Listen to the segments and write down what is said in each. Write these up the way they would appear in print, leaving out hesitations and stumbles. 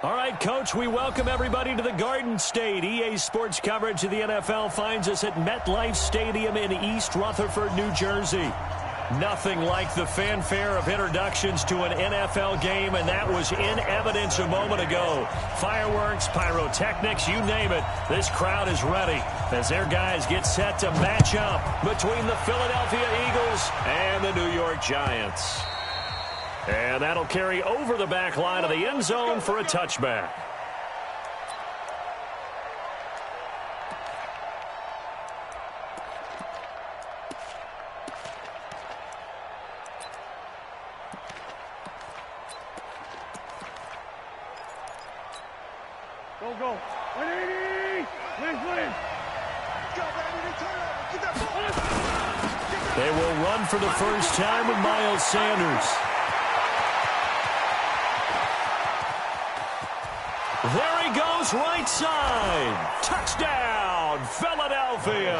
All right, Coach, we welcome everybody to the Garden State. EA Sports coverage of the NFL finds us at MetLife Stadium in East Rutherford, New Jersey. Nothing like the fanfare of introductions to an NFL game, and that was in evidence a moment ago. Fireworks, pyrotechnics, you name it. This crowd is ready as their guys get set to match up between the Philadelphia Eagles and the New York Giants. And that'll carry over the back line of the end zone for a touchback. Go. 180! Nice win! They will run for the first time with Miles Sanders. There he goes, right side. Touchdown, Philadelphia.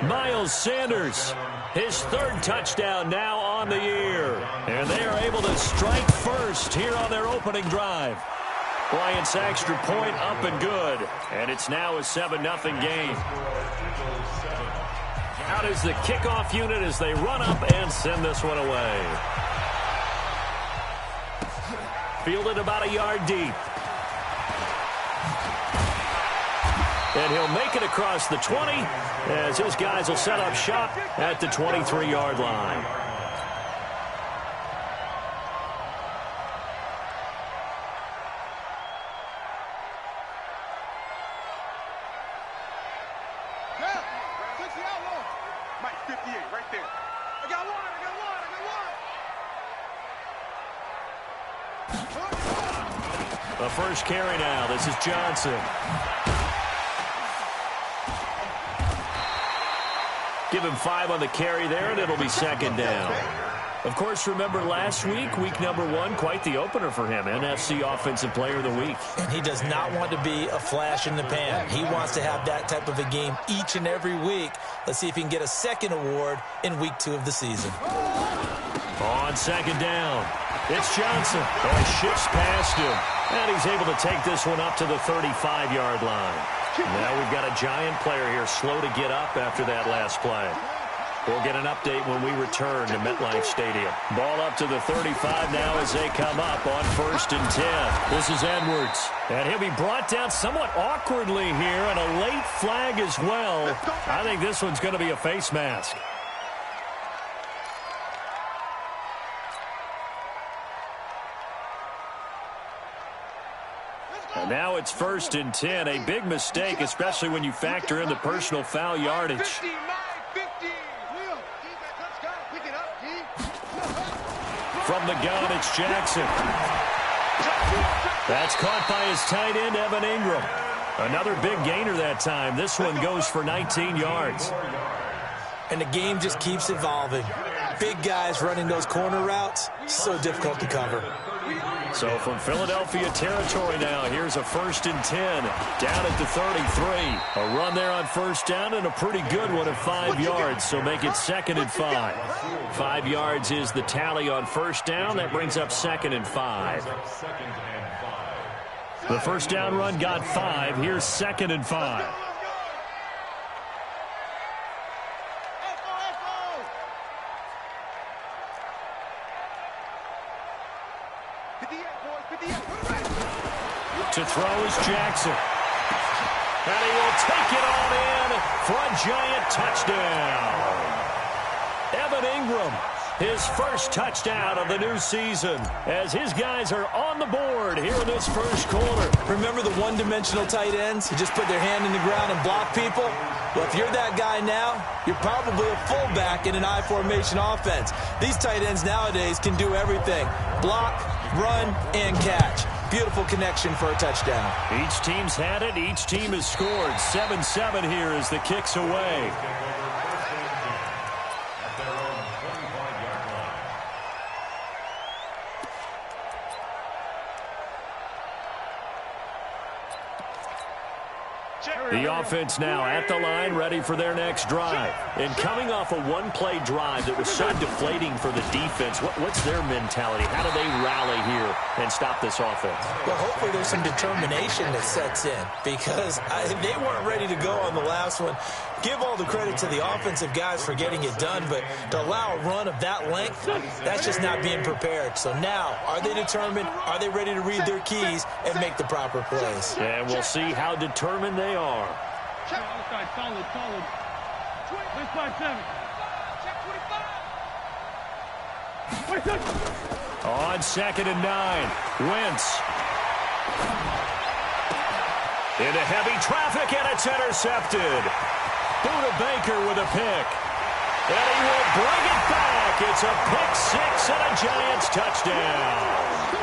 Miles Sanders, his third touchdown now on the year. And they are able to strike first here on their opening drive. Bryant's extra point up and good. And it's now a 7-0 game. Out is the kickoff unit as they run up and send this one away. Fielded about a yard deep. And he'll make it across the 20 as his guys will set up shop at the 23-yard line. The first carry now. This is Johnson. Give him 5 on the carry there, and it'll be second down. Of course, remember last week, week number 1, quite the opener for him. NFC Offensive Player of the Week. And he does not want to be a flash in the pan. He wants to have that type of a game each and every week. Let's see if he can get a second award in week 2 of the season. On second down, it's Johnson. Oh, he shifts past him. And he's able to take this one up to the 35-yard line. Now we've got a Giant player here slow to get up after that last play. We'll get an update when we return to MetLife Stadium. Ball up to the 35 now as they come up on 1st and 10. This is Edwards. And he'll be brought down somewhat awkwardly here, and a late flag as well. I think this one's going to be a face mask. And now it's 1st and 10. A big mistake, especially when you factor in the personal foul yardage. From the gun, it's Jackson. That's caught by his tight end, Evan Ingram. Another big gainer that time. This one goes for 19 yards. And the game just keeps evolving. Big guys running those corner routes, so difficult to cover. So from Philadelphia territory now, here's a 1st and 10 down at the 33. A run there on 1st down and a pretty good one at 5 yards, so make it 2nd and 5. 5 yards is the tally on 1st down. That brings up 2nd and 5. The 1st down run got 5. Here's 2nd and 5. To throw is Jackson. And he will take it on in for a Giant touchdown. Evan Ingram, his first touchdown of the new season, as his guys are on the board here in this first quarter. Remember the one-dimensional tight ends who just put their hand in the ground and block people? Well, if you're that guy now, you're probably a fullback in an I-formation offense. These tight ends nowadays can do everything. Block, run, and catch. Beautiful connection for a touchdown. Each team's had it. Each team has scored. 7-7 here as the kick's away. The offense now at the line, ready for their next drive. And coming off a one-play drive that was so deflating for the defense, what's their mentality? How do they rally here and stop this offense? Well, hopefully there's some determination that sets in because they weren't ready to go on the last one. Give all the credit to the offensive guys for getting it done, but to allow a run of that length, that's just not being prepared. So now, are they determined? Are they ready to read their keys and make the proper plays? And we'll see how determined they are. Solid. 6-5-7. On 2nd and 9, Wentz. Into heavy traffic, and it's intercepted. Buda Baker with a pick. And he will bring it back. It's a pick six and a Giants touchdown.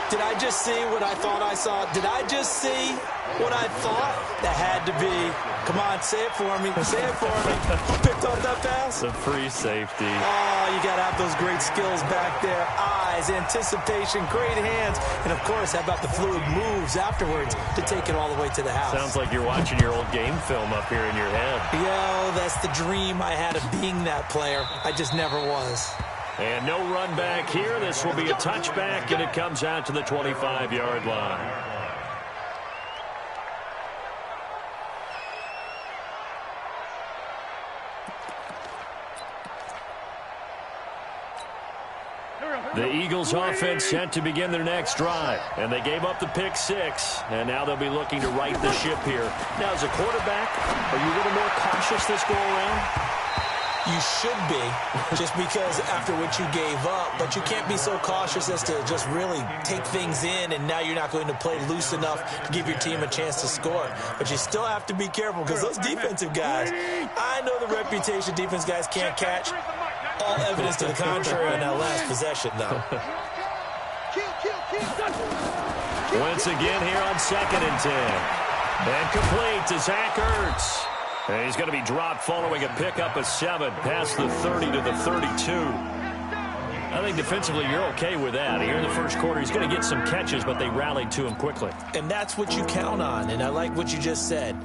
Did I just see what I thought I saw? Did I just see what I thought? That had to be. Come on, say it for me. Say it for me. Who picked off that pass? The free safety. Oh, you got to have those great skills back there. Eyes, anticipation, great hands. And, of course, how about the fluid moves afterwards to take it all the way to the house? Sounds like you're watching your old game film up here in your head. Yo, that's the dream I had of being that player. I just never was. And no run back here. This will be a touchback, and it comes out to the 25-yard line. The Eagles offense set to begin their next drive, and they gave up the pick six, and now they'll be looking to right the ship here. Now, as a quarterback, are you a little more cautious this go around? You should be, just because after what you gave up, but you can't be so cautious as to just really take things in, and now you're not going to play loose enough to give your team a chance to score. But you still have to be careful because those defensive guys, I know the reputation defense guys can't catch. All evidence to the contrary on that last possession, though. Once again here on 2nd and 10. And complete to Zach Ertz. And he's going to be dropped following a pickup of 7 past the 30 to the 32. I think defensively you're okay with that. Here in the first quarter, he's going to get some catches, but they rallied to him quickly. And that's what you count on, and I like what you just said.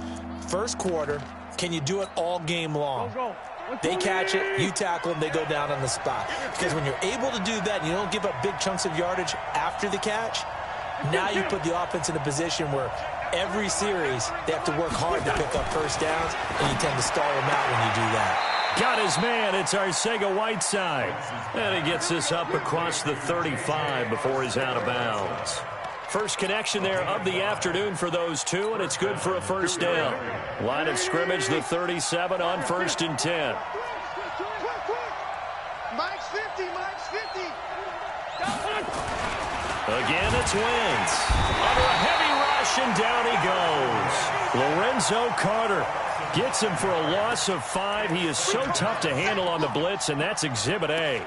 First quarter, can you do it all game long? They catch it, you tackle them, they go down on the spot. Because when you're able to do that, you don't give up big chunks of yardage after the catch, now you put the offense in a position where every series they have to work hard to pick up first downs, and you tend to stall them out when you do that. Got his man. It's Arcega-Whiteside. And he gets this up across the 35 before he's out of bounds. First connection there of the afternoon for those two, and it's good for a first down. Line of scrimmage, the 37 on 1st and 10. Mike's 50. Again, it's Wentz. Under a heavy rush, and down he goes. Lorenzo Carter gets him for a loss of 5. He is so tough to handle on the blitz, and that's Exhibit A.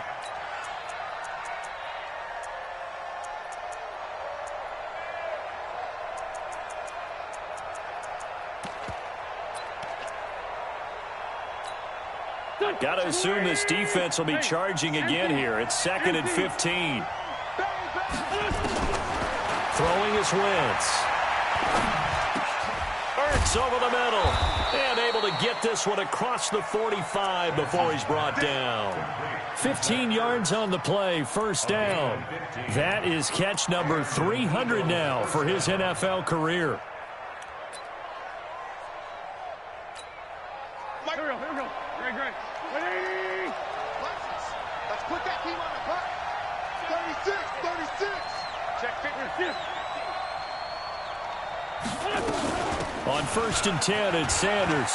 Got to assume this defense will be charging again here. It's 2nd and 15. Throwing is Wentz. Ertz over the middle. And able to get this one across the 45 before he's brought down. 15 yards on the play, first down. That is catch number 300 now for his NFL career. Here we go. Great. 180. Let's put that team on the clock. 36. Check figure 6. On 1st and 10, it's Sanders.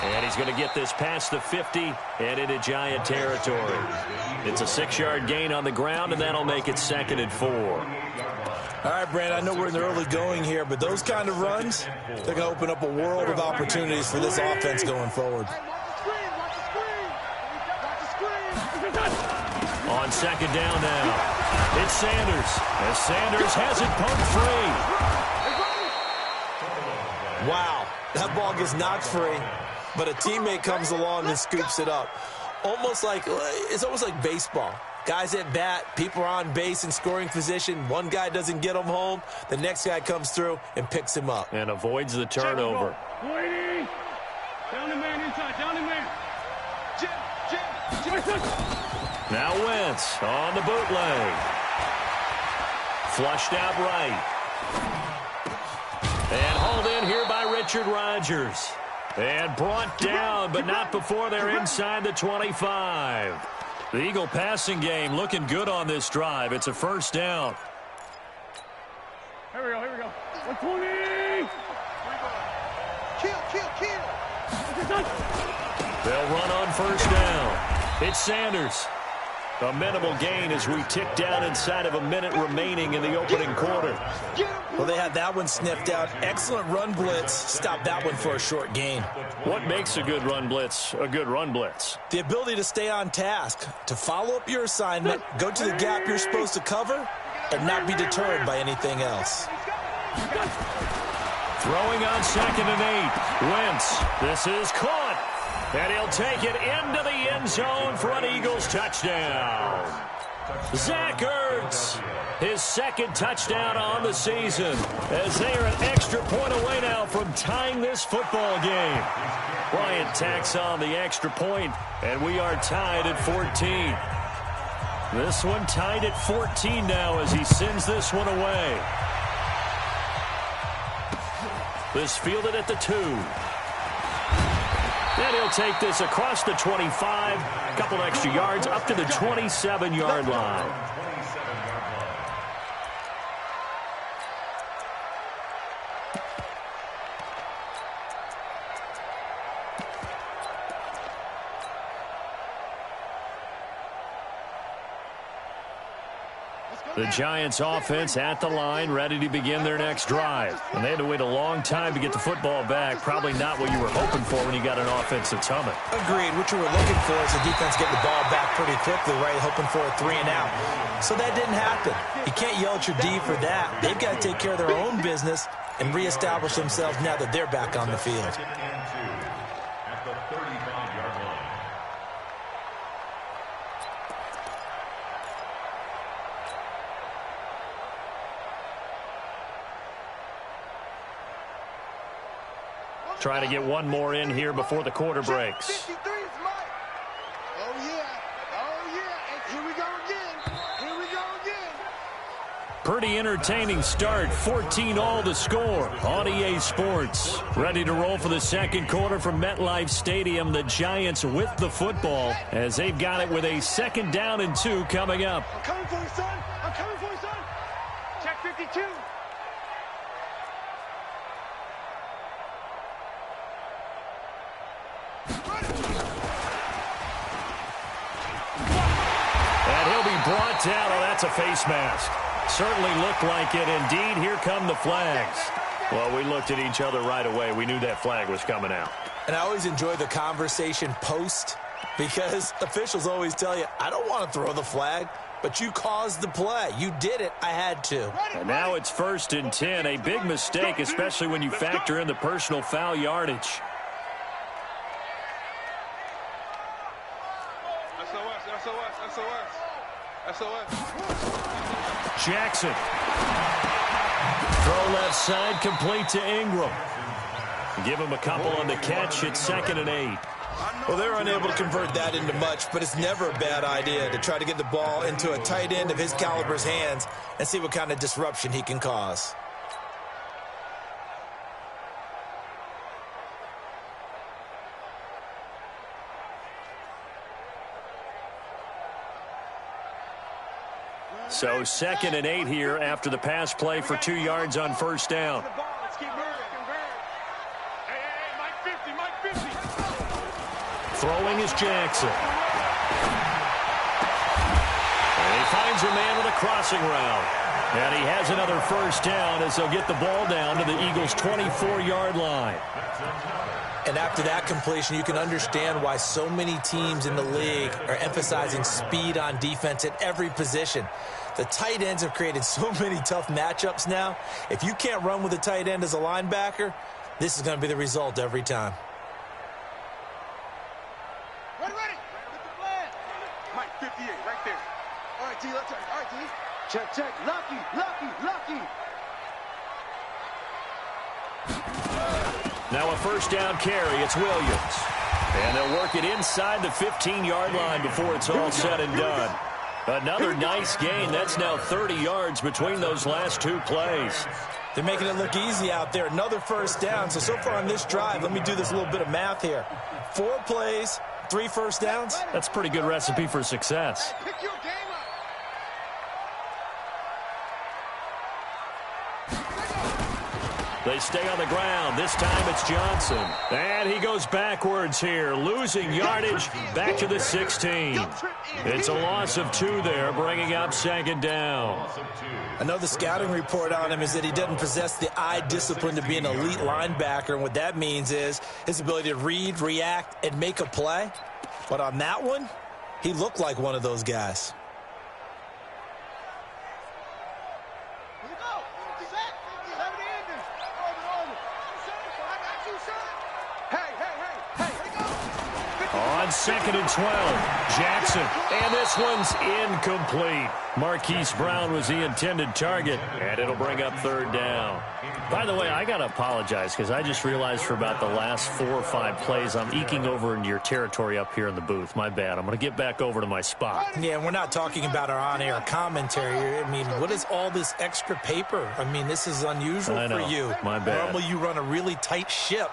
And he's going to get this past the 50 and into Giant territory. It's a 6-yard gain on the ground, and that'll make it 2nd and 4. All right, Brand, I know we're in the early going here, but those kind of runs, they're going to open up a world of opportunities for this offense going forward. On 2nd down now, it's Sanders. As Sanders has it poked free. Wow, that ball gets knocked free, but a teammate comes along and scoops it up. It's almost like baseball. Guys at bat, people are on base in scoring position. One guy doesn't get him home. The next guy comes through and picks him up. And avoids the turnover. Waiting. Down the man inside. Down the man. Jim. Now Wentz on the bootleg. Flushed out right. And hauled in here by Richard Rodgers. And brought down, but not before they're inside the 25. The Eagle passing game looking good on this drive. It's a first down. Here we go. 120. Kill. They'll run on first down. It's Sanders. A minimal gain as we tick down inside of a minute remaining in the opening quarter. Well, they had that one sniffed out. Excellent run blitz. Stop that one for a short gain. What makes a good run blitz a good run blitz? The ability to stay on task, to follow up your assignment, go to the gap you're supposed to cover, and not be deterred by anything else. Throwing on 2nd and 8. Wentz. This is caught. And he'll take it into the end zone for an Eagles touchdown. Zach Ertz, his second touchdown on the season, as they are an extra point away now from tying this football game. Bryant tacks on the extra point, and we are tied at 14. This one tied at 14 now as he sends this one away. This fielded at the 2. And he'll take this across the 25, a couple extra yards up to the 27-yard line. The Giants offense at the line, ready to begin their next drive. And they had to wait a long time to get the football back. Probably not what you were hoping for when you got an offense that's humming. Agreed. What you were looking for is the defense getting the ball back pretty quickly, right? Hoping for a 3 and out. So that didn't happen. You can't yell at your D for that. They've got to take care of their own business and reestablish themselves now that they're back on the field. Trying to get one more in here before the quarter breaks. 53 is mine. Oh, yeah. And here we go again. Pretty entertaining start. 14-all the score on EA Sports. Ready to roll for the second quarter from MetLife Stadium. The Giants with the football as they've got it with a 2nd down and 2 coming up. I'm coming for you, son. Check 52. Brought down. Oh, that's a face mask. Certainly looked like it. Indeed, here come the flags. Well, we looked at each other right away. We knew that flag was coming out. And I always enjoy the conversation post because officials always tell you, I don't want to throw the flag, but you caused the play. You did it. I had to. And now it's 1st and 10. A big mistake, especially when you factor in the personal foul yardage. SOS. Jackson. Throw left side, complete to Ingram. Give him a couple on the catch. It's 2nd and 8. Well, they're unable to convert that into much, but it's never a bad idea to try to get the ball into a tight end of his caliber's hands and see what kind of disruption he can cause. So 2nd and 8 here after the pass play for 2 yards on first down. Mike 50. Throwing is Jackson. And he finds a man with a crossing route. And he has another first down as they'll get the ball down to the Eagles' 24-yard line. And after that completion, you can understand why so many teams in the league are emphasizing speed on defense at every position. The tight ends have created so many tough matchups now. If you can't run with a tight end as a linebacker, this is going to be the result every time. Ready. Get the flag. Mike 58, right there. Check, check. Lucky, lucky, lucky. Now a first down carry. It's Williams. And they'll work it inside the 15-yard line before it's all said and done. Another nice gain. That's now 30 yards between those last two plays. They're making it look easy out there. Another first down. So far on this drive, let me do this little bit of math here. 4 plays, 3 first downs. That's a pretty good recipe for success. Pick your game up. They stay on the ground. This time it's Johnson. And he goes backwards here, losing yardage back to the 16. It's a loss of 2 there, bringing up second down. Another scouting report on him is that he doesn't possess the eye discipline to be an elite linebacker. And what that means is his ability to read, react, and make a play. But on that one, he looked like one of those guys. On 2nd and 12, Jackson. And this one's incomplete. Marquise Brown was the intended target, and it'll bring up third down. By the way, I got to apologize because I just realized for about the last 4 or 5 plays, I'm eking over into your territory up here in the booth. My bad. I'm going to get back over to my spot. Yeah, and we're not talking about our on-air commentary. I mean, what is all this extra paper? I mean, this is unusual for you. My bad. Normally you run a really tight ship.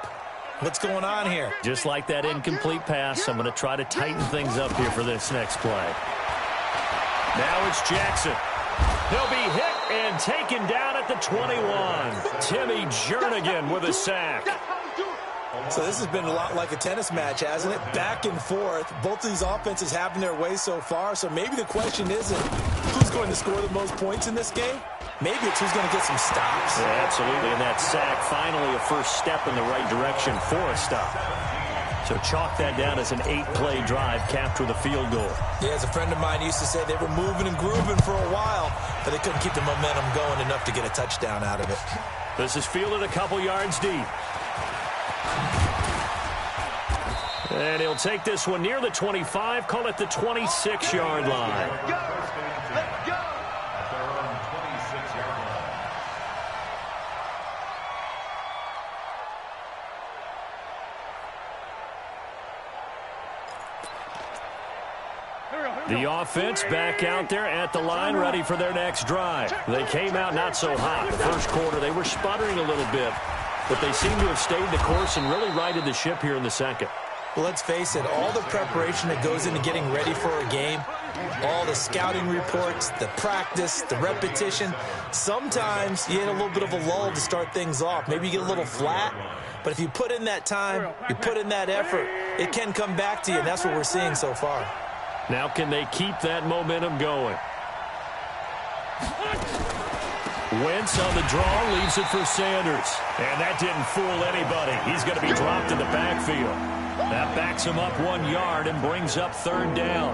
What's going on here? Just like that incomplete pass, I'm going to try to tighten things up here for this next play. Now it's Jackson. He'll be hit and taken down at the 21. Timmy Jernigan with a sack. So this has been a lot like a tennis match, hasn't it? Back and forth. Both of these offenses having their way so far. So maybe the question isn't who's going to score the most points in this game. Maybe it's who's going to get some stops. Yeah, absolutely. And that sack, finally a first step in the right direction for a stop. So chalk that down as an 8-play drive capped with a field goal. Yeah, as a friend of mine used to say, they were moving and grooving for a while, but they couldn't keep the momentum going enough to get a touchdown out of it. This is fielded a couple yards deep. And he'll take this one near the 25, call it the 26-yard line. Let's go. The offense back out there at the line, ready for their next drive. They came out not so hot. The first quarter, they were sputtering a little bit, but they seem to have stayed the course and really righted the ship here in the second. Well, let's face it, all the preparation that goes into getting ready for a game, all the scouting reports, the practice, the repetition, sometimes you hit a little bit of a lull to start things off. Maybe you get a little flat, but if you put in that time, you put in that effort, it can come back to you, and that's what we're seeing so far. Now can they keep that momentum going? Wentz on the draw, leaves it for Sanders. And that didn't fool anybody. He's going to be dropped in the backfield. That backs him up 1 yard and brings up third down.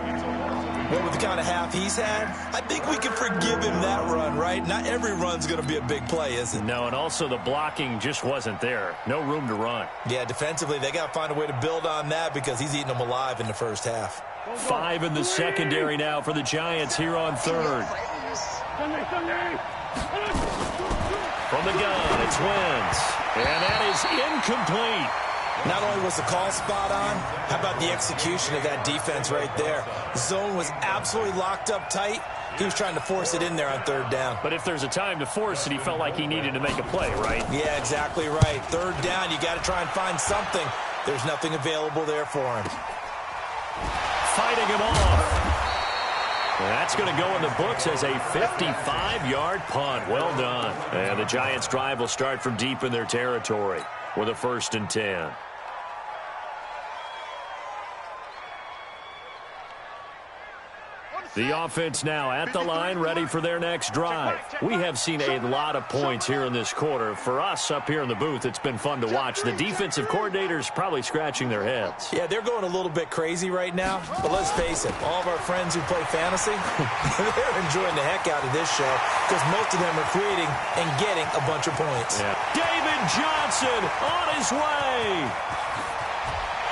Well, with the kind of half he's had, I think we can forgive him that run, right? Not every run's going to be a big play, is it? No, and also the blocking just wasn't there. No room to run. Yeah, defensively, they got to find a way to build on that because he's eating them alive in the first half. 5 in the secondary now for the Giants here on third. From the gun, it's Wentz. And that is incomplete. Not only was the call spot on, how about the execution of that defense right there? The zone was absolutely locked up tight. He was trying to force it in there on third down. But if there's a time to force it, he felt like he needed to make a play, right? Yeah, exactly right. Third down, you got to try and find something. There's nothing available there for him. Fighting him off. That's going to go in the books as a 55-yard punt. Well done. And the Giants' drive will start from deep in their territory with a 1st and 10. The offense now at the line, ready for their next drive. We have seen a lot of points here in this quarter. For us up here in the booth, it's been fun to watch. The defensive coordinators probably scratching their heads. Yeah, they're going a little bit crazy right now. But let's face it, all of our friends who play fantasy, they're enjoying the heck out of this show because most of them are creating and getting a bunch of points. Yeah. David Johnson on his way.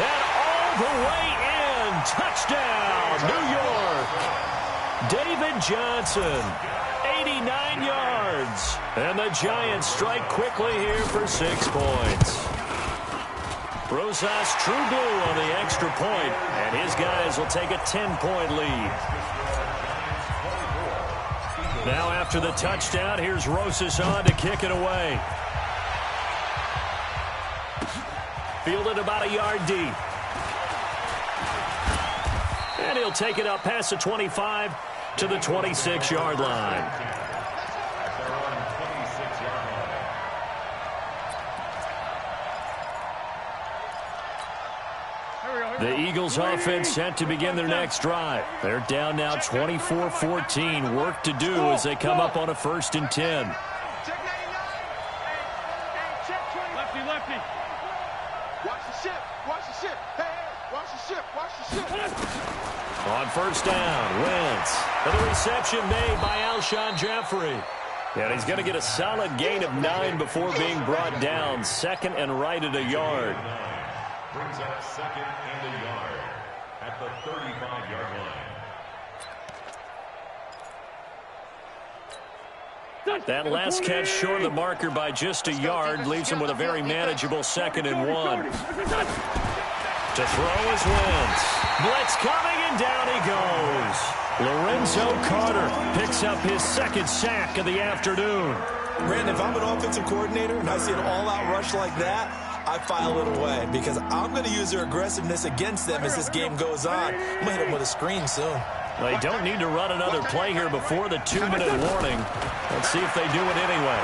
And all the way in. Touchdown, New York. David Johnson, 99 yards. And the Giants strike quickly here for 6 points. Rosas true blue on the extra point, and his guys will take a 10-point lead. Now after the touchdown, here's Rosas on to kick it away. Fielded about a yard deep. And he'll take it up past the 25 to the 26-yard line. The Eagles offense set to begin their next drive. They're down now 24-14. Work to do as they come up on a 1st and 10. Lefty, lefty. Watch the ship. Watch the ship. Hey, watch the ship. Watch the ship. On 1st down, Wentz. And the reception made by Alshon Jeffrey. And he's going to get a solid gain of 9 before being brought down. 2nd and right at a yard. Brings up 2nd and a yard at the 35-yard line. That last catch short of the marker by just a yard leaves him with a very manageable 2nd and 1. To throw is Wentz. Blitz coming, and down he goes. Lorenzo Carter picks up his 2nd sack of the afternoon. Brandon, if I'm an offensive coordinator and I see an all-out rush like that, I file it away because I'm going to use their aggressiveness against them as this game goes on. I'm going to hit them with a screen soon. They don't need to run another play here before the 2-minute warning. Let's see if they do it anyway.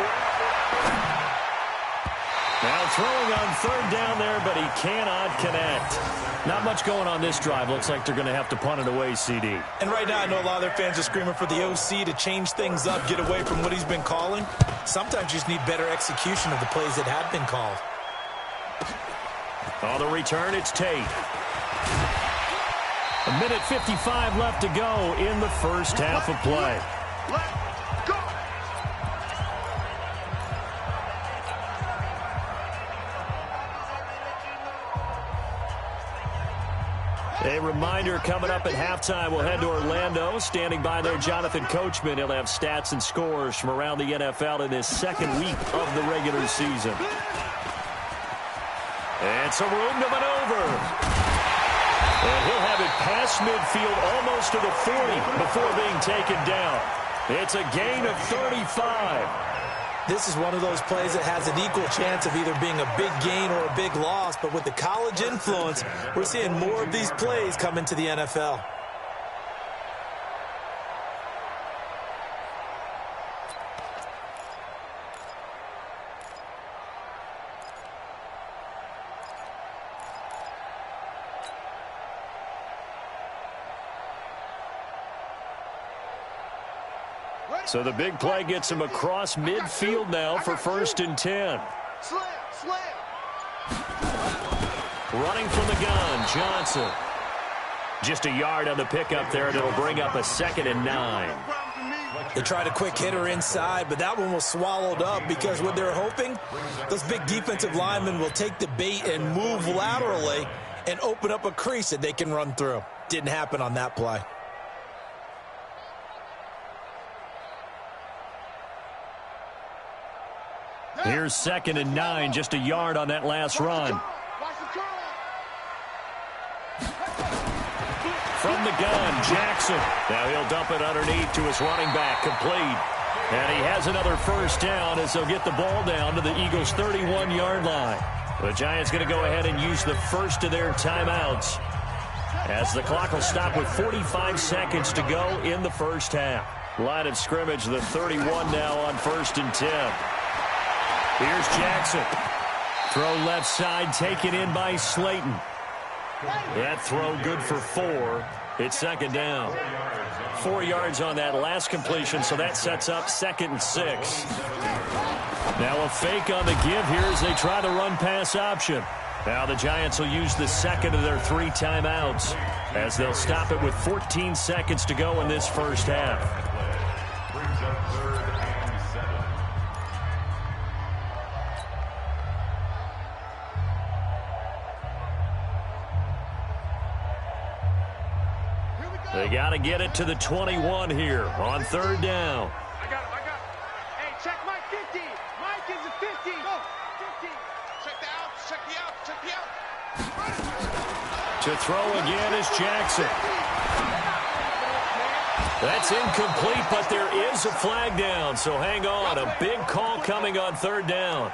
Now throwing on 3rd down there, but he cannot connect. Not much going on this drive. Looks like they're going to have to punt it away, CD. And right now, I know a lot of their fans are screaming for the OC to change things up, get away from what he's been calling. Sometimes you just need better execution of the plays that have been called. On the return, it's Tate. 1:55 left to go in the 1st half of play. Let's go. A reminder coming up at halftime, we'll head to Orlando. Standing by there, Jonathan Coachman. He'll have stats and scores from around the NFL in this 2nd week of the regular season. And some room to maneuver. And he'll have it past midfield almost to the 40 before being taken down. It's a gain of 35. This is one of those plays that has an equal chance of either being a big gain or a big loss. But with the college influence, we're seeing more of these plays come into the NFL. So the big play gets him across midfield now for 1st and 10. Slam, slam. Running from the gun, Johnson. Just a yard on the pickup there, and it'll bring up a 2nd and 9. They tried a quick hitter inside, but that one was swallowed up because what they're hoping, those big defensive linemen will take the bait and move laterally and open up a crease that they can run through. Didn't happen on that play. Here's 2nd and 9, just a yard on that last run. From the gun, Jackson. Now he'll dump it underneath to his running back, complete. And he has another 1st down as they'll get the ball down to the Eagles' 31-yard line. The Giants going to go ahead and use the first of their timeouts as the clock will stop with 45 seconds to go in the 1st half. Line of scrimmage, the 31 now on 1st and 10. Here's Jackson. Throw left side, taken in by Slayton. That throw good for 4. It's 2nd down. 4 yards on that last completion, so that sets up 2nd and 6. Now a fake on the give here as they try the run-pass option. Now the Giants will use the 2nd of their 3 timeouts as they'll stop it with 14 seconds to go in this 1st half. Brings up 3rd and 7. They got to get it to the 21 here on 3rd down. I got Check Mike 50. Mike is a 50. Go. 50. Check the out. Check the out. Check the out. To throw again is Jackson. That's incomplete, but there is a flag down, so hang on. A big call coming on third down.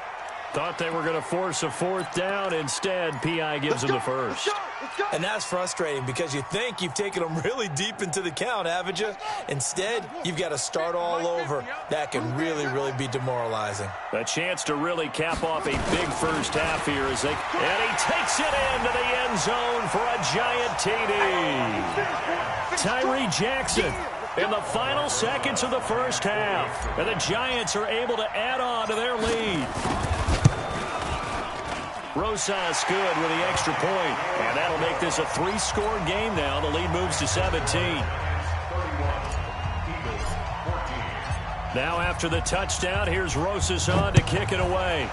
Thought they were going to force a fourth down. Instead, P.I. gives them the first. And that's frustrating because you think you've taken them really deep into the count, haven't you? Instead, you've got to start all over. That can really, really be demoralizing. A chance to really cap off a big first half here as and he takes it into the end zone for a giant TD. Tyree Jackson in the final seconds of the first half. And the Giants are able to add on to their lead. Rosas good with the extra point, and that'll make this a 3-score game now. The lead moves to 17. Now after the touchdown, here's Rosas on to kick it away.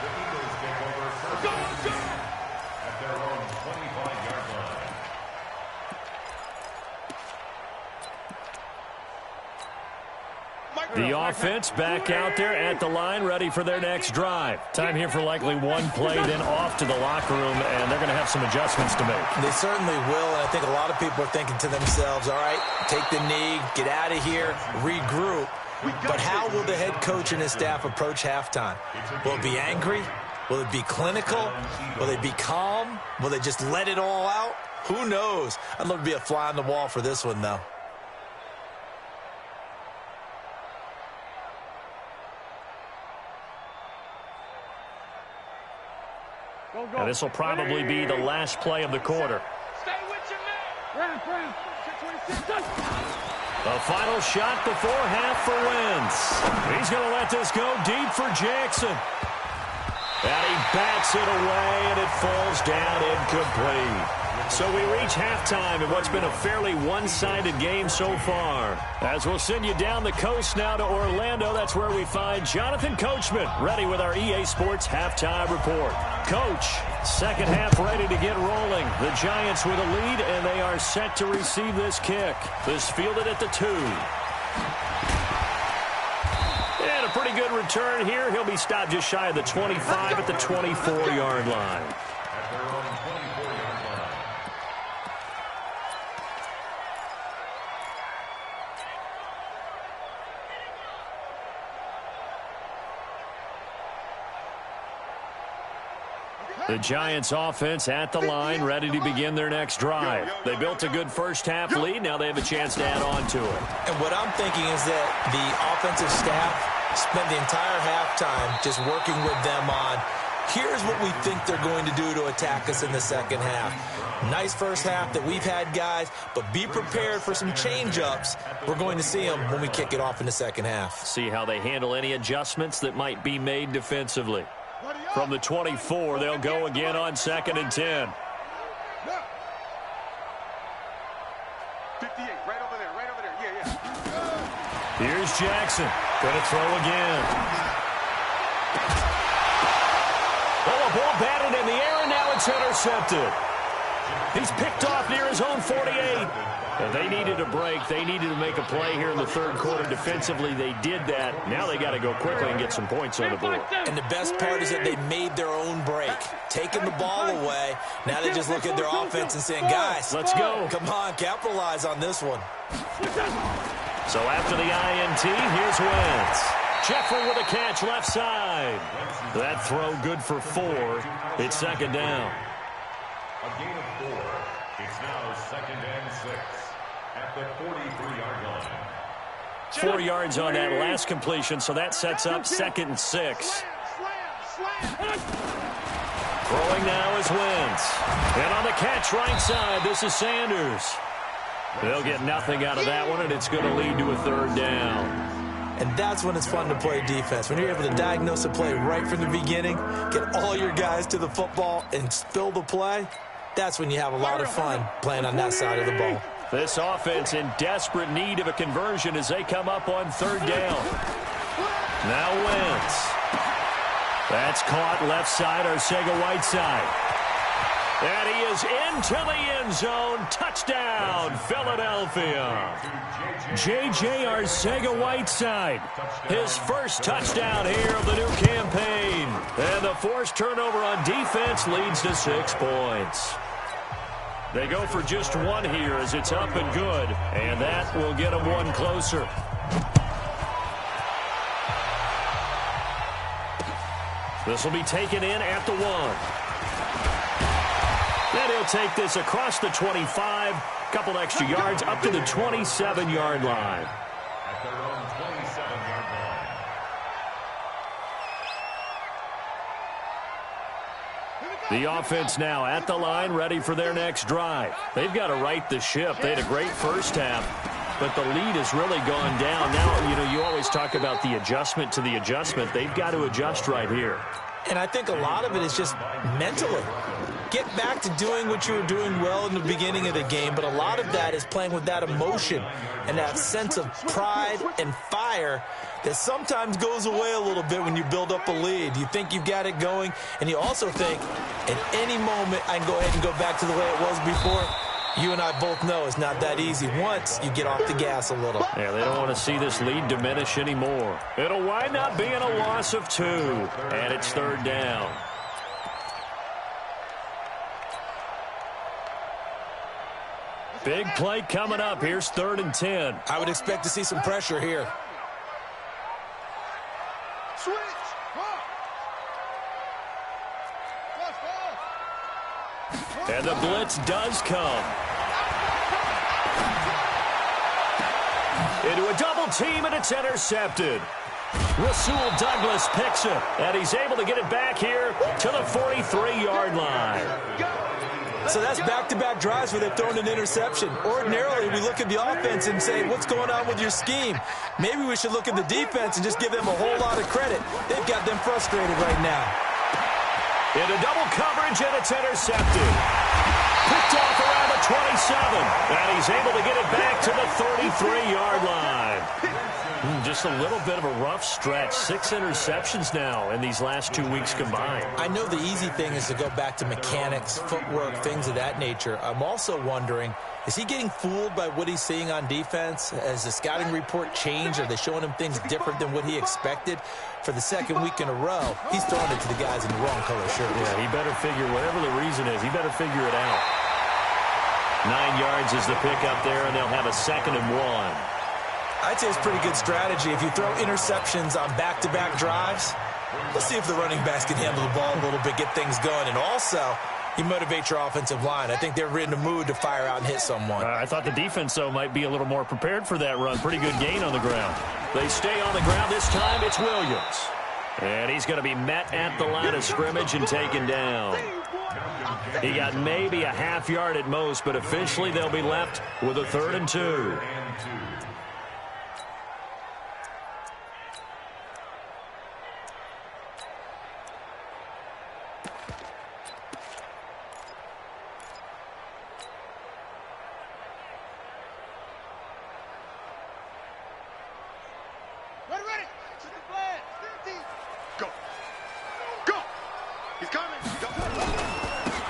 The Eagles take over first at their own 25-yard line. The offense back out there at the line, ready for their next drive. Time here for likely one play, then off to the locker room, and they're going to have some adjustments to make. They certainly will, and I think a lot of people are thinking to themselves, all right, take the knee, get out of here, regroup. But how will the head coach and his staff approach halftime? Will it be angry? Will it be clinical? Will they be calm? Will they just let it all out? Who knows? I'd love to be a fly on the wall for this one, though. And this will probably be the last play of the quarter. Stay with your man. A final shot before half for Wentz. He's going to let this go deep for Jackson. And he bats it away, and it falls down incomplete. So we reach halftime in what's been a fairly one-sided game so far. As we'll send you down the coast now to Orlando, that's where we find Jonathan Coachman, ready with our EA Sports halftime report. Coach, second half ready to get rolling. The Giants with a lead, and they are set to receive this kick. This fielded at the 2. And a pretty good return here. He'll be stopped just shy of the 25 at the 24-yard line. At their own 24-yard line. The Giants offense at the line, ready to begin their next drive. They built a good first half lead. Now they have a chance to add on to it. And what I'm thinking is that the offensive staff spent the entire halftime just working with them on, here's what we think they're going to do to attack us in the second half. Nice first half that we've had, guys, but be prepared for some change-ups. We're going to see them when we kick it off in the second half. See how they handle any adjustments that might be made defensively. From the 24, they'll go again on 2nd and 10. 58, right over there, yeah. Here's Jackson, going to throw again. Oh, a ball batted in the air, and now it's intercepted. He's picked off near his own 48. And they needed a break. They needed to make a play here in the third quarter defensively. They did that. Now they got to go quickly and get some points on the board. And the best part is that they made their own break, taking the ball away. Now they just look at their offense and saying, guys, let's go. Come on, capitalize on this one. So after the INT, here's Wentz. Jeffrey with a catch left side. That throw good for 4. It's second down. A gain of 4. It's now 2nd and 6 at the 43-yard line. 4 yards on that last completion, so that sets up 2nd and 6. Throwing now is Wentz. And on the catch right side, this is Sanders. They'll get nothing out of that one, and it's going to lead to a third down. And that's when it's fun to play defense. When you're able to diagnose a play right from the beginning, get all your guys to the football and spill the play, that's when you have a lot of fun playing on that side of the ball. This offense in desperate need of a conversion as they come up on third down. Now Wentz. That's caught left side, Arcega Whiteside. And he is into the end zone. Touchdown, Philadelphia. J.J. Arcega-Whiteside, his first touchdown here of the new campaign. And the forced turnover on defense leads to 6 points. They go for just one here as it's up and good. And that will get them one closer. This will be taken in at the 1. Then he'll take this across the 25, couple extra yards up to the 27-yard line. At their own 27-yard line. The offense now at the line, ready for their next drive. They've got to right the ship. They had a great first half, but the lead has really gone down. Now, you always talk about the adjustment to the adjustment. They've got to adjust right here. And I think a lot of it is just mentally. Get back to doing what you were doing well in the beginning of the game, but a lot of that is playing with that emotion and that sense of pride and fire that sometimes goes away a little bit when you build up a lead. You think you've got it going, and you also think at any moment I can go ahead and go back to the way it was before. You and I both know it's not that easy once you get off the gas a little. Yeah, they don't want to see this lead diminish anymore. It'll wind up being a loss of 2, and it's 3rd down. Big play coming up. Here's 3rd and 10. I would expect to see some pressure here. Switch. And the blitz does come. Into a double team, and it's intercepted. Rasul Douglas picks it, and he's able to get it back here to the 43-yard line. So that's back-to-back drives where they've thrown an interception. Ordinarily, we look at the offense and say, what's going on with your scheme? Maybe we should look at the defense and just give them a whole lot of credit. They've got them frustrated right now. Into double coverage, and it's intercepted. Picked off around the 27, and he's able to get it back to the 33-yard line. Just a little bit of a rough stretch. 6 interceptions now in these last 2 weeks combined. I know the easy thing is to go back to mechanics, footwork, things of that nature. I'm also wondering, is he getting fooled by what he's seeing on defense? Has the scouting report changed? Are they showing him things different than what he expected? For the 2nd week in a row, he's throwing it to the guys in the wrong color shirts. Yeah, he better figure, whatever the reason is, he better figure it out. 9 yards is the pickup there, and they'll have a 2nd and 1. I'd say it's pretty good strategy. If you throw interceptions on back-to-back drives, let's see if the running backs can handle the ball a little bit, get things going. And also, you motivate your offensive line. I think they're in the mood to fire out and hit someone. I thought the defense, though, might be a little more prepared for that run. Pretty good gain on the ground. They stay on the ground this time. It's Williams. And he's going to be met at the line of scrimmage and taken down. He got maybe a half yard at most, but officially they'll be left with a 3rd and 2.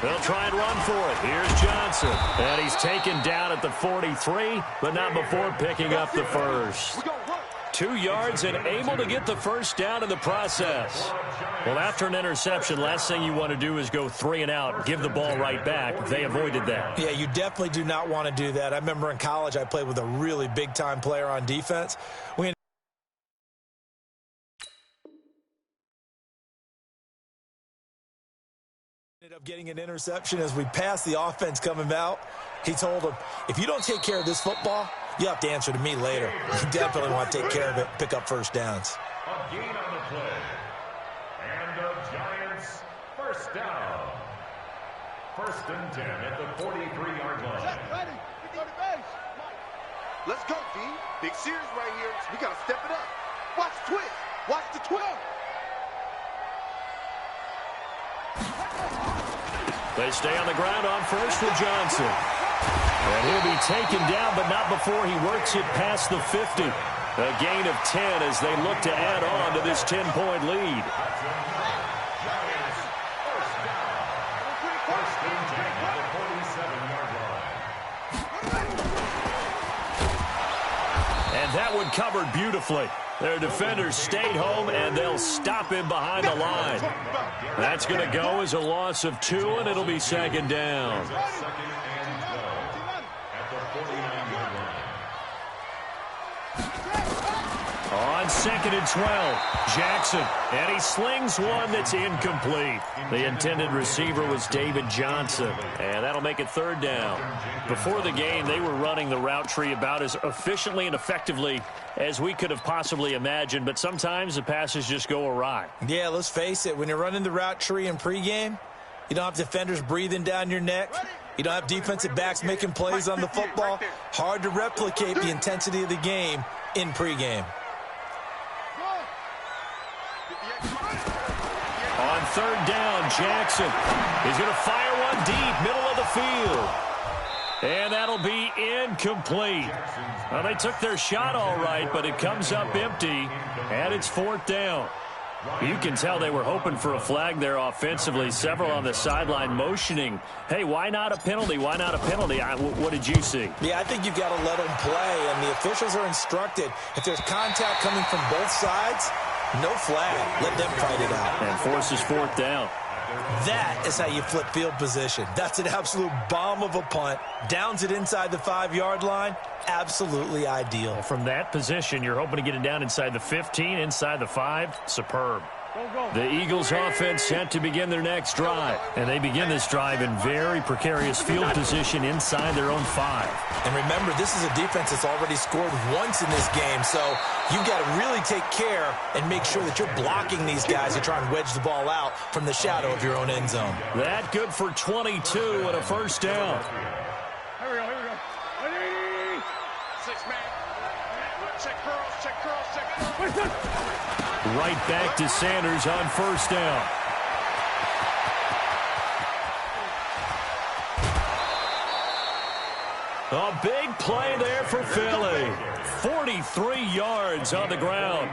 They'll try and run for it. Here's Johnson. And he's taken down at the 43, but not before picking up the first. 2 yards and able to get the first down in the process. Well, after an interception, last thing you want to do is go 3 and out, give the ball right back. They avoided that. Yeah, you definitely do not want to do that. I remember in college I played with a really big-time player on defense. We ended up getting an interception as we passed the offense coming out. He told him, if you don't take care of this football, you have to answer to me later. You definitely want to take care of it, pick up first downs. A gain on the play. And the Giants first down. 1st and 10 at the 43-yard line. Ready. Go to base. Let's go, D. Big series right here. We got to step it up. Watch the twist. Watch the 12. They stay on the ground on first with Johnson. And he'll be taken down, but not before he works it past the 50. A gain of 10 as they look to add on to this 10-point lead. Giants first down. 1st and 10. And that one covered beautifully. Their defenders stayed home, and they'll stop him behind the line. That's going to go as a loss of 2, and it'll be second down. On 2nd and 12, Jackson, and he slings one that's incomplete. The intended receiver was David Johnson, and that'll make it 3rd down. Before the game, they were running the route tree about as efficiently and effectively as we could have possibly imagined, but sometimes the passes just go awry. Yeah, let's face it, when you're running the route tree in pregame, you don't have defenders breathing down your neck. You don't have defensive backs making plays on the football. Hard to replicate the intensity of the game in pregame. On 3rd down, Jackson. He's going to fire one deep, middle of the field. And that'll be incomplete. Well, they took their shot all right, but it comes up empty, and it's 4th down. You can tell they were hoping for a flag there offensively. Several on the sideline motioning, hey, why not a penalty? Why not a penalty? What did you see? Yeah, I think you've got to let them play, and the officials are instructed. If there's contact coming from both sides, no flag. Let them fight it out. And forces 4th down. That is how you flip field position. That's an absolute bomb of a punt. Downs it inside the 5-yard line. Absolutely ideal. Well, from that position, you're hoping to get it down inside the 15, inside the 5. Superb. The Eagles offense set to begin their next drive. And they begin this drive in very precarious field position inside their own 5. And remember, this is a defense that's already scored once in this game, so you've got to really take care and make sure that you're blocking these guys to try and wedge the ball out from the shadow of your own end zone. That good for 22 and a 1st down. Here we go. 6-man. Check curls. Right back to Sanders on 1st down. A big play there for Philly. 43 yards on the ground.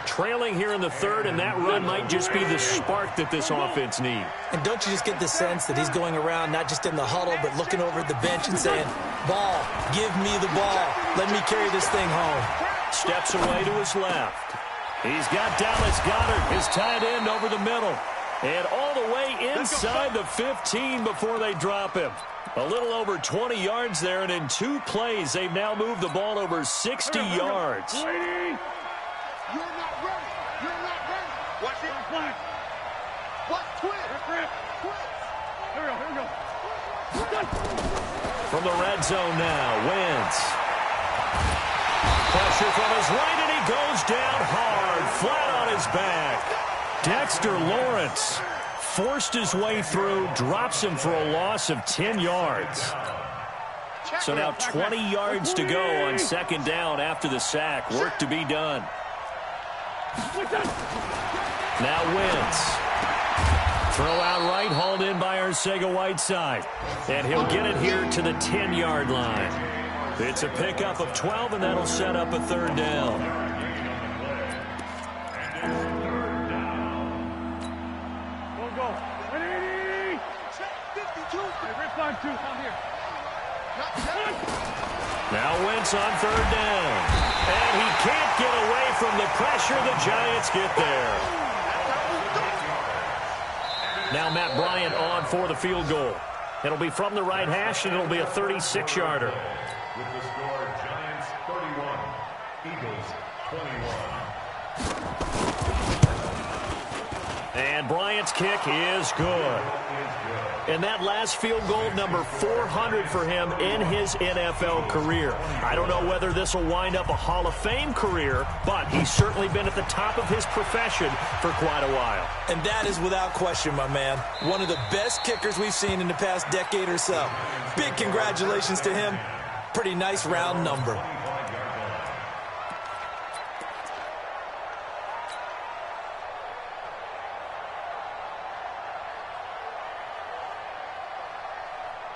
Trailing here in the 3rd, and that run might just be the spark that this offense needs. And don't you just get the sense that he's going around not just in the huddle, but looking over at the bench and saying, ball, give me the ball. Let me carry this thing home. Steps away to his left. He's got Dallas Goedert, his tight end, over the middle. And all the way inside the 15 before they drop him. A little over 20 yards there, and in 2 plays, they've now moved the ball over 60 yards. You're not ready. Watch it. Watch twist. Here we go. From the red zone now, Wentz. Pressure from his right, and he goes down hard, flat on his back. Dexter Lawrence forced his way through, drops him for a loss of 10 yards. So now 20 yards to go on 2nd down after the sack. Work to be done. Now Wentz. Throw out right, hauled in by Arcega-Whiteside. And he'll get it here to the 10-yard line. It's a pickup of 12, and that'll set up a 3rd down. Go. 52. Now Wentz on 3rd down. And he can't get away from the pressure. The Giants get there. Now Matt Bryant on for the field goal. It'll be from the right hash, and it'll be a 36-yarder. With the score, Giants 31, Eagles 21. And Bryant's kick is good. And that last field goal, number 400 for him in his NFL career. I don't know whether this will wind up a Hall of Fame career, but he's certainly been at the top of his profession for quite a while. And that is without question, my man. One of the best kickers we've seen in the past decade or so. Big congratulations to him. Pretty nice round number.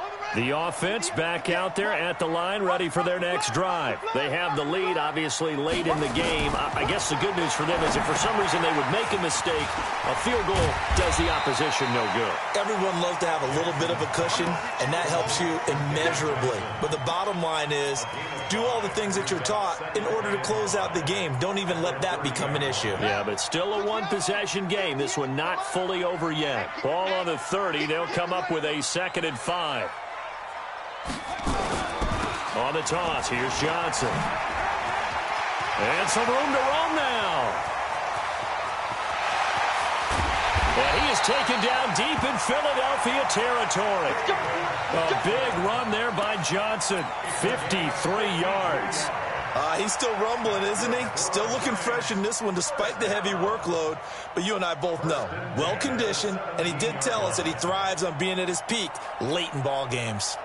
On the The offense back out there at the line, ready for their next drive. They have the lead, obviously, late in the game. I guess the good news for them is if for some reason they would make a mistake, a field goal does the opposition no good. Everyone loves to have a little bit of a cushion, and that helps you immeasurably. But the bottom line is, do all the things that you're taught in order to close out the game. Don't even let that become an issue. Yeah, but still a one-possession game. This one not fully over yet. Ball on the 30. They'll come up with a 2nd and 5. On the toss, here's Johnson. And some room to roam now. And he is taken down deep in Philadelphia territory. A big run there by Johnson. 53 yards. He's still rumbling, isn't he? Still looking fresh in this one despite the heavy workload. But you and I both know, well-conditioned, and he did tell us that he thrives on being at his peak late in ball games.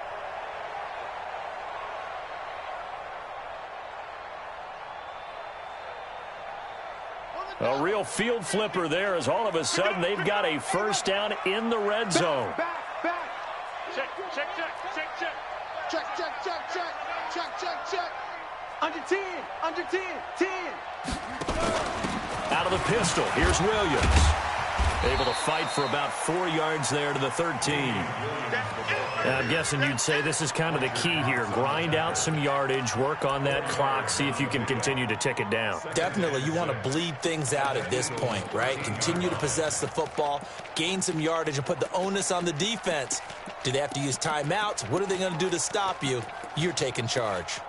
A real field flipper there as all of a sudden they've got a first down in the red zone. Back. Check. Under 10. 10. Out of the pistol, here's Williams. Able to fight for about 4 yards there to the 13. I'm guessing you'd say this is kind of the key here. Grind out some yardage, work on that clock, see if you can continue to tick it down. Definitely, you want to bleed things out at this point, right? Continue to possess the football, gain some yardage, and put the onus on the defense. Do they have to use timeouts? What are they going to do to stop you? You're taking charge.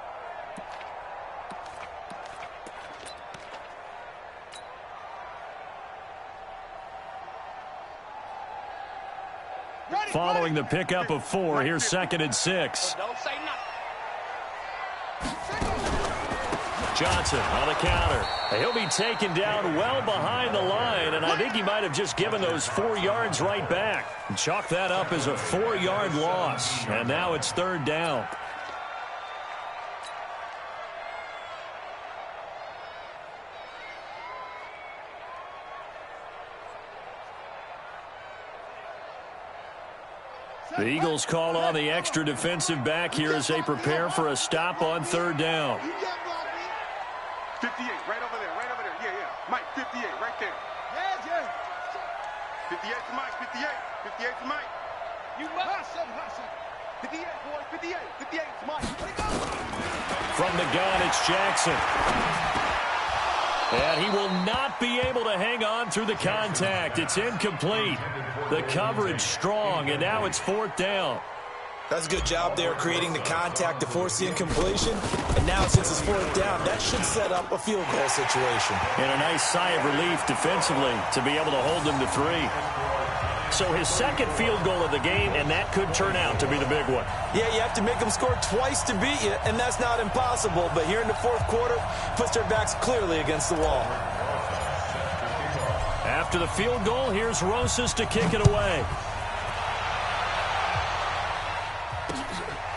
Following the pickup of 4, here's 2nd and 6. Johnson on the counter. He'll be taken down well behind the line, and I think he might have just given those 4 yards right back. Chalk that up as a 4-yard loss, and now it's 3rd down. The Eagles call on the extra defensive back here as they prepare for a stop on 3rd down. 58, right over there. Yeah. Mike, 58, right there. Yeah. 58 to Mike, 58 to Mike. You hustle. 58, boys, 58 to Mike. From the gun, it's Jackson. And he will not be able to hang on through the contact. It's incomplete. The coverage strong, and now it's 4th down. That's a good job there creating the contact to force the incompletion. And now since it's 4th down, that should set up a field goal situation. And a nice sigh of relief defensively to be able to hold them to 3. So his 2nd field goal of the game, and that could turn out to be the big one. Yeah, you have to make them score twice to beat you, and that's not impossible. But here in the 4th quarter, puts their backs clearly against the wall. After the field goal, here's Rosas to kick it away.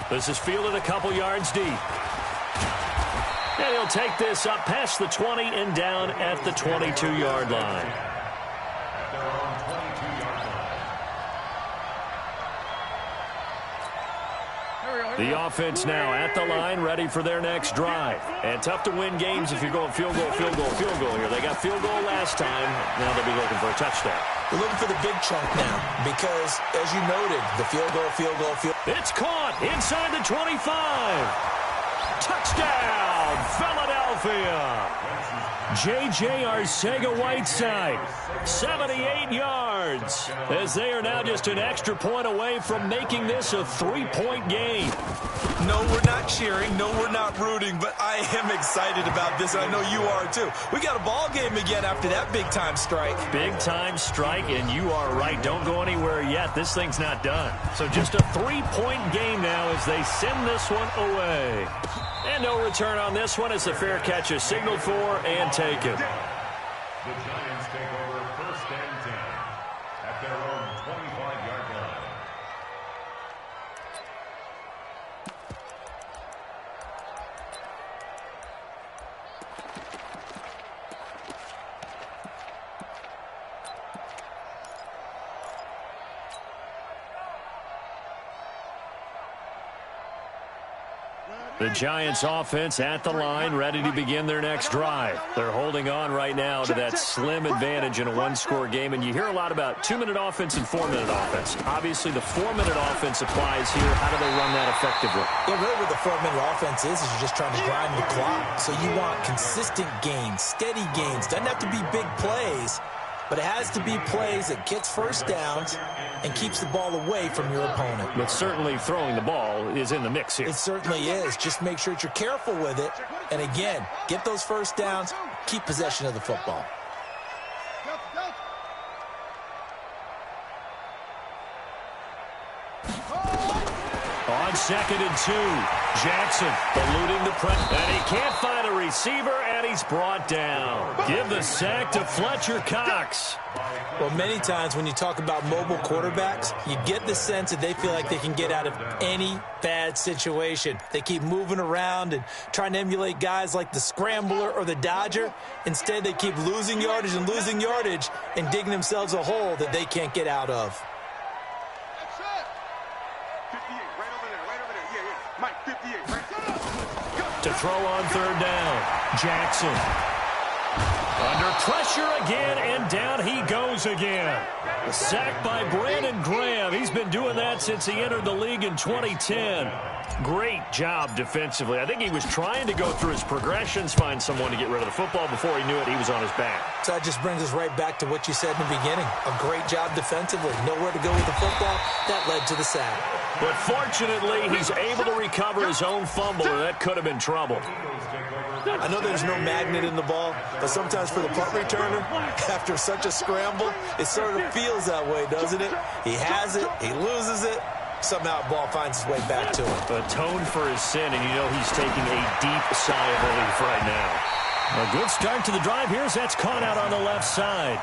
This is fielded a couple yards deep. And he'll take this up past the 20 and down at the 22-yard line. The offense now at the line, ready for their next drive. And tough to win games if you're going field goal here. They got field goal last time. Now they'll be looking for a touchdown. We're looking for the big chunk now because, as you noted, the field goal. It's caught inside the 25. Touchdown, Philadelphia. J.J. Arcega-Whiteside, 78 yards, as they are now just an extra point away from making this a 3-point game. No, we're not cheering. No, we're not rooting, but I am excited about this, and I know you are too. We got a ball game again after that big-time strike. Big-time strike, and you are right. Don't go anywhere yet. This thing's not done. So just a 3-point game now as they send this one away. And no return on this one as the fair catch is signaled for and taken. The Giants take over 1st and 10 at their own 25-yard line. The Giants offense at the line, ready to begin their next drive. They're holding on right now to that slim advantage in a one-score game, and you hear a lot about 2-minute offense and 4-minute offense. Obviously, the 4-minute offense applies here. How do they run that effectively? Yeah, really what the 4-minute offense is you're just trying to grind the clock. So you want consistent gains, steady gains. Doesn't have to be big plays, but it has to be plays that gets first downs and keeps the ball away from your opponent. But certainly throwing the ball is in the mix here. It certainly is. Just make sure that you're careful with it. And again, get those first downs, keep possession of the football. On 2nd and 2, Jackson eluding the press, and he can't find a receiver, and he's brought down. Give the sack to Fletcher Cox. Well, many times when you talk about mobile quarterbacks, you get the sense that they feel like they can get out of any bad situation. They keep moving around and trying to emulate guys like the Scrambler or the Dodger. Instead, they keep losing yardage and digging themselves a hole that they can't get out of. To throw on 3rd down, Jackson. Under pressure again, and down he goes again. The sack by Brandon Graham. He's been doing that since he entered the league in 2010. Great job defensively. I think he was trying to go through his progressions, find someone to get rid of the football. Before he knew it, he was on his back. So that just brings us right back to what you said in the beginning. A great job defensively. Nowhere to go with the football. That led to the sack. But fortunately, he's able to recover his own fumble, or that could have been trouble. I know there's no magnet in the ball, but sometimes for the punt returner, after such a scramble, it sort of feels that way, doesn't it? He has it, he loses it, somehow the ball finds its way back to him. Atoned for his sin, and you know he's taking a deep sigh of relief right now. A good start to the drive here as that's caught out on the left side.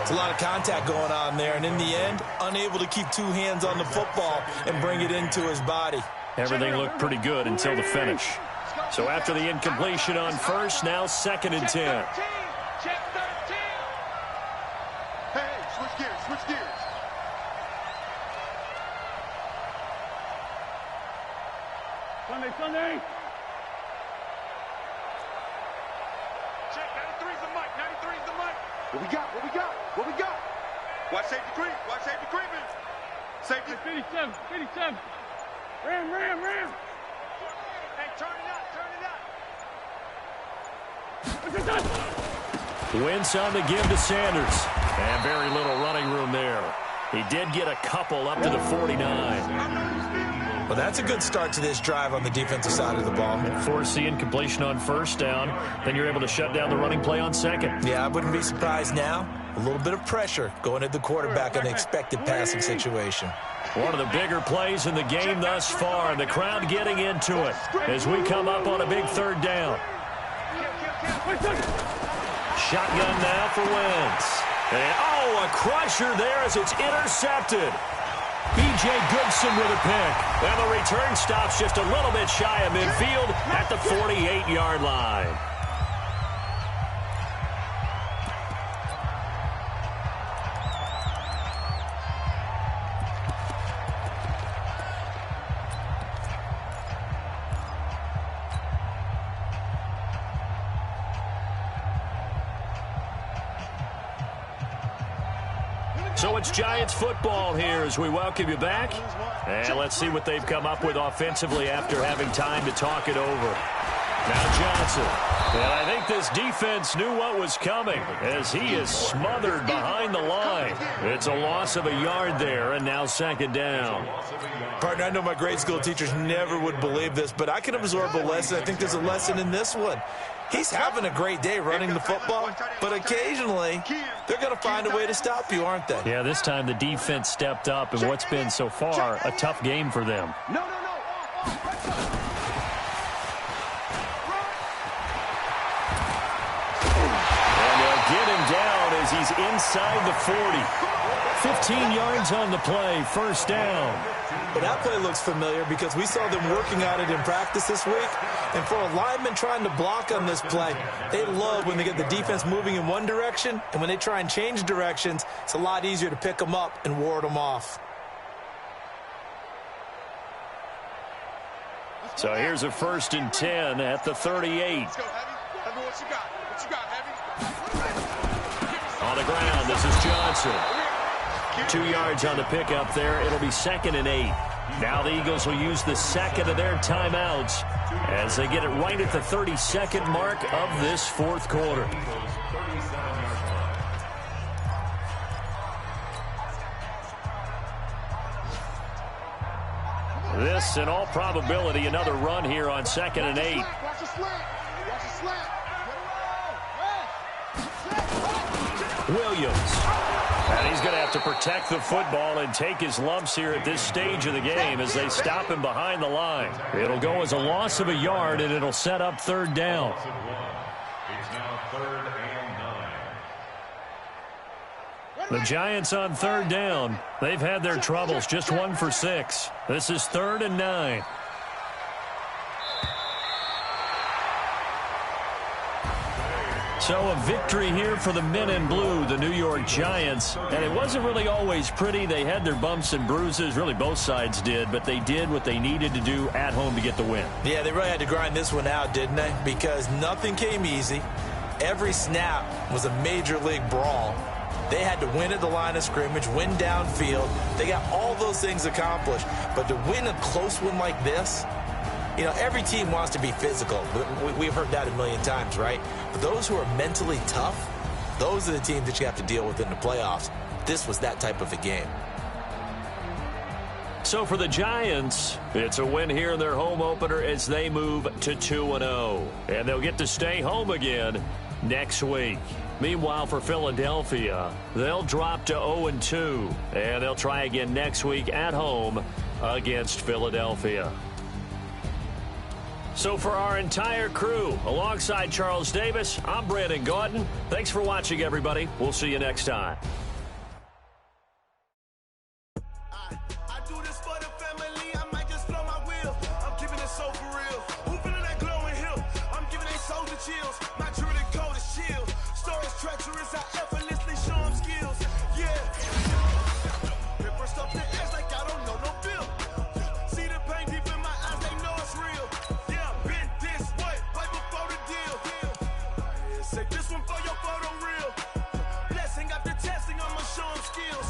It's a lot of contact going on there, and in the end, unable to keep two hands on the football and bring it into his body. Everything looked pretty good until the finish. So after the incompletion on first, now 2nd and 10. Check 13. Hey, switch gears, switch gears. Sunday. Check, 93's the mic, 93's the mic. What we got? Watch safety creeping. Safety. 57. Ram. Hey, turn it up. Wentz on the give to Sanders. And very little running room there. He did get a couple up to the 49. Well, that's a good start to this drive on the defensive side of the ball. Force the incompletion on first down. Then you're able to shut down the running play on second. Yeah, I wouldn't be surprised now. A little bit of pressure going at the quarterback in an expected passing situation. One of the bigger plays in the game thus far. The crowd getting into it as we come up on a big 3rd down. Shotgun now for Wentz. And, a crusher there as it's intercepted. B.J. Goodson with a pick. And the return stops just a little bit shy of midfield at the 48-yard line. So it's Giants football here as we welcome you back. And let's see what they've come up with offensively after having time to talk it over. Now Johnson. And I think this defense knew what was coming as he is smothered behind the line. It's a loss of a yard there, and now 2nd down. Partner, I know my grade school teachers never would believe this, but I can absorb a lesson. I think there's a lesson in this one. He's having a great day running the football, but occasionally they're going to find a way to stop you, aren't they? Yeah, this time the defense stepped up in what's been so far a tough game for them. No. And they'll get him down as he's inside the 40. 15 yards on the play, 1st down. But that play looks familiar because we saw them working on it in practice this week. And for a lineman trying to block on this play, they love when they get the defense moving in one direction. And when they try and change directions, it's a lot easier to pick them up and ward them off. So here's a 1st and 10 at the 38. Let's go, Heavy. Tell me what you got. What you got, Heavy? On the ground, this is Johnson. 2 yards on the pickup there. It'll be 2nd and 8. Now the Eagles will use the second of their timeouts as they get it right at the 32nd mark of this 4th quarter. This, in all probability, another run here on 2nd and 8. Watch the slant. Watch the slant. Williams. And he's going to have to protect the football and take his lumps here at this stage of the game as they stop him behind the line. It'll go as a loss of a yard, and it'll set up 3rd down. It's now 3rd and 9. The Giants on 3rd down. They've had their troubles, just 1 for 6. This is 3rd and 9. So a victory here for the men in blue, the New York Giants. And it wasn't really always pretty. They had their bumps and bruises. Really, both sides did. But they did what they needed to do at home to get the win. Yeah, they really had to grind this one out, didn't they? Because nothing came easy. Every snap was a major league brawl. They had to win at the line of scrimmage, win downfield. They got all those things accomplished. But to win a close one like this, you know, every team wants to be physical. We've heard that a million times, right? But those who are mentally tough, those are the teams that you have to deal with in the playoffs. This was that type of a game. So for the Giants, it's a win here in their home opener as they move to 2-0. And they'll get to stay home again next week. Meanwhile, for Philadelphia, they'll drop to 0-2. And they'll try again next week at home against Philadelphia. So for our entire crew, alongside Charles Davis, I'm Brandon Gaudin. Thanks for watching, everybody. We'll see you next time. I do this for the family. I might just blow my wheel. I'm keeping it so for real. Who feeling that glowing hill? I'm giving they soldier chills. My jewelry code is shield. Stories treacherous. I effortlessly show them skills. Yeah. Paper stuff the edge like I don't know no bill. See the pain deep in my eyes. They know it's real. Say this one for your photo reel. Blessing after testing, I'ma show them skills.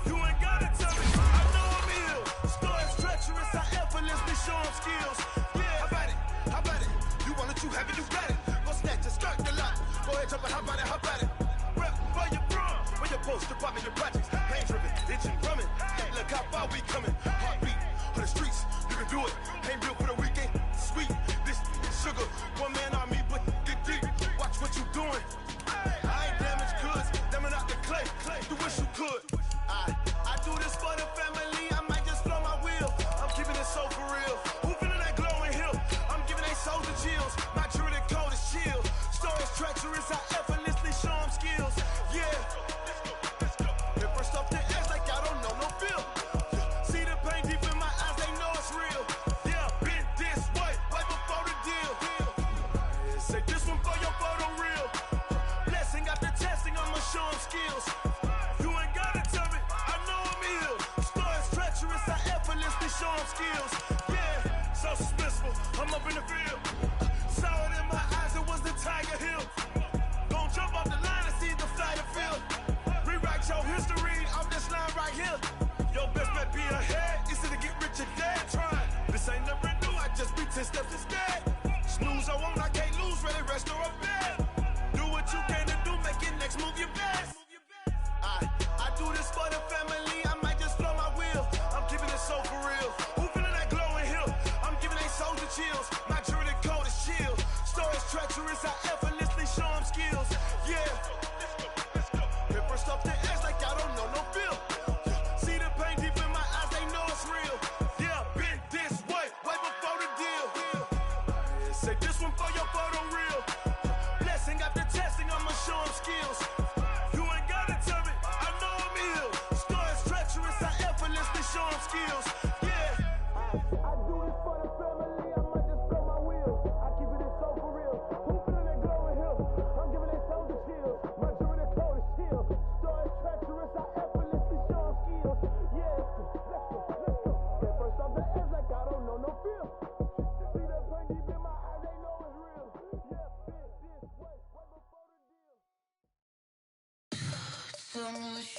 You ain't gotta tell me, I know I'm ill. Stories treacherous, I effortlessly show them skills. Yeah, how about it? How about it? You want it, you have it, you got it. Go snatch it, skirt the lot. Go ahead, jump it, how about it? How about it? Rep for your bro, for your post, department, your projects. Pain driven, itching, drumming. Look how far we coming. Heartbeat for the streets, you can do it. Ain't real for the weekend, sweet. This sugar, one man army, but get deep. Watch what you doing. I ain't damaged goods, damn out the clay. You wish you could. I do this for the family. I might just blow my wheel. I'm keeping it so for real. Who feeling that glowing hill? I'm giving they soldier chills. My jewelry code is shield. Stories treacherous. I effortlessly show them skills. Yeah. Paper stuff the edge like I don't know no feel. See the pain deep in my eyes. They know it's real. Yeah, been this way before the deal. Say this one for your photo reel. Blessing after testing, I'ma show them skills. You ain't gotta tell me, I know I'm ill. Stories treacherous, I effortlessly show them skills. Yeah, so suspenseful, I'm up in the field. Saw it in my eyes, it was the Tiger Hill. Gon' jump off the line and see the flight of field. Rewrite your history off this line right here. Your best bet be ahead, easy to get rich or dead. Trying, this ain't never new, I just be 10 steps instead. Snooze, I won't, I can't lose, ready, rest or a bed. Do what you can to do, make your next move your best. I do this for the family, I might just blow my wheel. I'm keeping it so for real. Who feeling that glowing hill? I'm giving they soldier chills. My jewelry code is shield. Stories treacherous, I effortlessly show them skills. Yeah. Paper stuff the edge like I don't know no feel. See the pain deep in my eyes, they know it's real. Yeah, been this way before the deal. Say this one for your photo reel. Blessing after testing, I'ma show them skills. You ain't gotta tell me, I know I'm ill. Stories treacherous, I effortlessly show them skills. Yeah. I do this for the family, I might just blow my wheel. I keep it so for real. Who feeling that glowing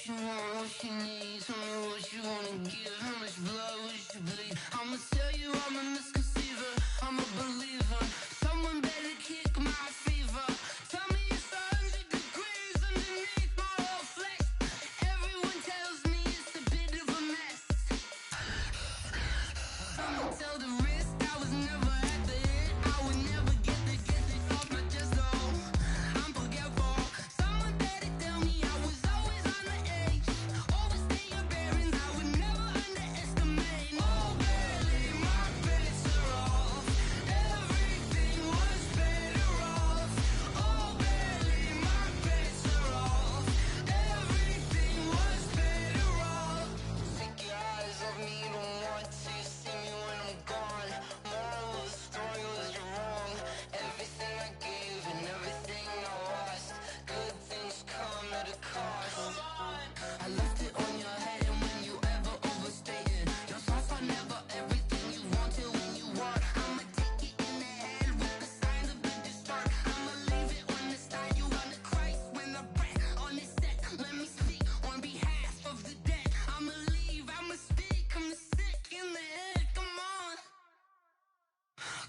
what you want, what you need. Tell me what you wanna give. How much blood would you bleed? I'ma tell you I'm a misconceiver. I'm a believer. Someone better kick my fever. Tell me it's 100 degrees underneath my whole flesh. Everyone tells me it's a bit of a mess. I'ma tell the wrist I was never at the hit. I would never get this off my chest though. I'm forgetful. Someone better tell me I was always on the edge. Overstay your bearings, I would never underestimate. Oh, barely, my bets are off. Everything was better off. Oh, barely, my bets are off. Everything was better off. Take your eyes off me, don't want to see me when I'm gone. Moral of the story was you're wrong. Everything I gave and everything I lost. Good things come at a cost. I left it on your head, and when you ever overstay it, your thoughts are never everything you wanted when you want. I'ma take it in the head with the signs of the distort. I'ma leave it on the side. You on the Christ when the breath on this set. Let me speak on behalf of the dead. I'ma leave, I'ma speak. I'm sick in the head. Come on,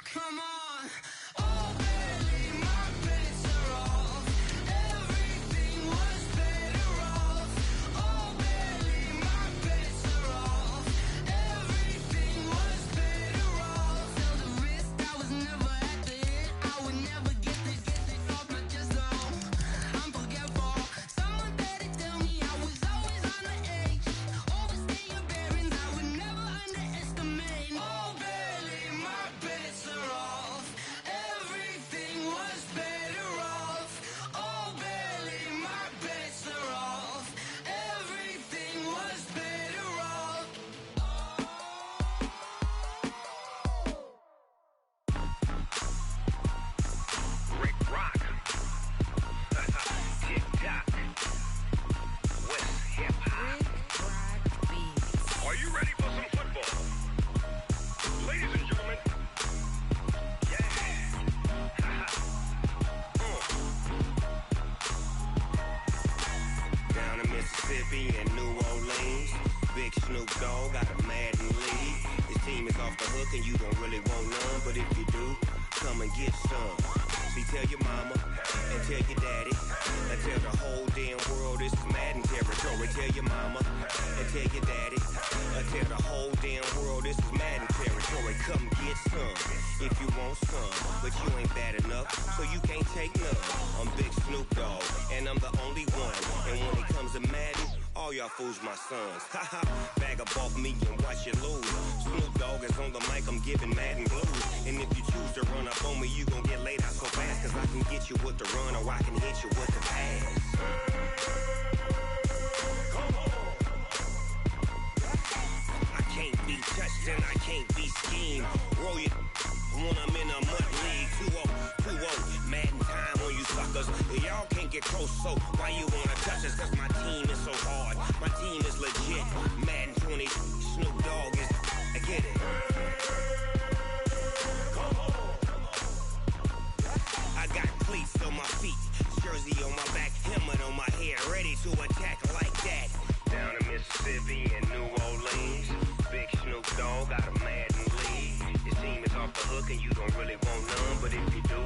come on. Oh, barely, my bets are off. Everything was better off. Oh, barely, my bets are off. Everything was better off. Tell the wrist I was never at the hit. I would never get this off my chest though. I'm forgetful. Someone better tell me I was always on the edge. Overstay your bearings, I would never underestimate. Oh, barely, my bets are off. Everything was better off. Oh, barely, my bets are off. Everything was better off. Rick Rock. Tick-tock. West hip-hop. Are you ready for some football? Ladies and gentlemen. Yeah. Down in Mississippi and New Orleans, Big Snoop Dogg got a Madden lead. His team is off the hook and you don't really want none, but if you do, come and get some. See, tell your mama and tell your daddy and tell the whole damn world this is Madden territory. Tell your mama and tell your daddy and tell the whole damn world this is Madden territory. Come get some if you want some, but you ain't bad enough, so you can't take none. I'm Big Snoop Dogg and I'm the only one, and when it comes to Madden, all y'all fools my sons. Haha, bag up off me and watch you lose. Snoop Dogg is on the mic, I'm giving Madden blues. And if you choose to run up on me, you gon' get laid out so fast, cause I can get you with the run or I can hit you with the pass. Come on. I can't be touched and I can't be schemed. Roll you when I'm in a mud league. 2-0, Madden time on you suckers. Y'all can't get close, so why you wanna touch us? Cause my team is so hard, my team is legit. Madden 20, Snoop Dogg is, I get it. Come on. I got cleats on my feet, jersey on my back, helmet on my head, ready to attack like that. Down in Mississippi and New Orleans, Big Snoop Dogg got a Madden lead. His team is off the hook and you don't really want none, but if you do,